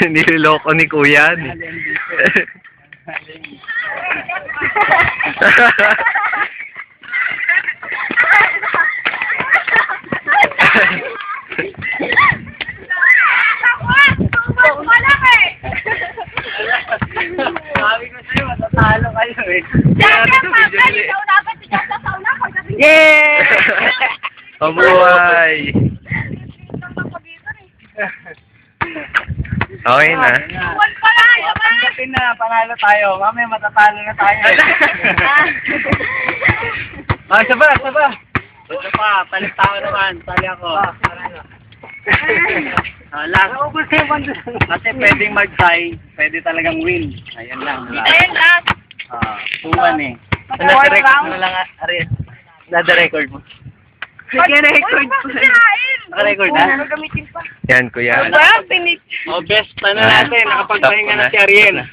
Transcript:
Niloloko ni Kuya. Sabi ko sa'yo, matatalo kayo eh. Yeah! Pabuhay! Okay na. Pagdating na, panalo tayo. Mamaya matatalo na tayo. Saba. Ito pa, palit tao naman. Tali ako. Last. Kasi pwedeng mag-tie, pwede talagang win. Ayan lang. Tuwan eh. Nasa-record mo lang, Ariel. Nada-record mo. Nag-record po. Naka-record na? Gagamitin pa. Yan, Kuya. Best na natin. Nakapagpahinga na si Ariel.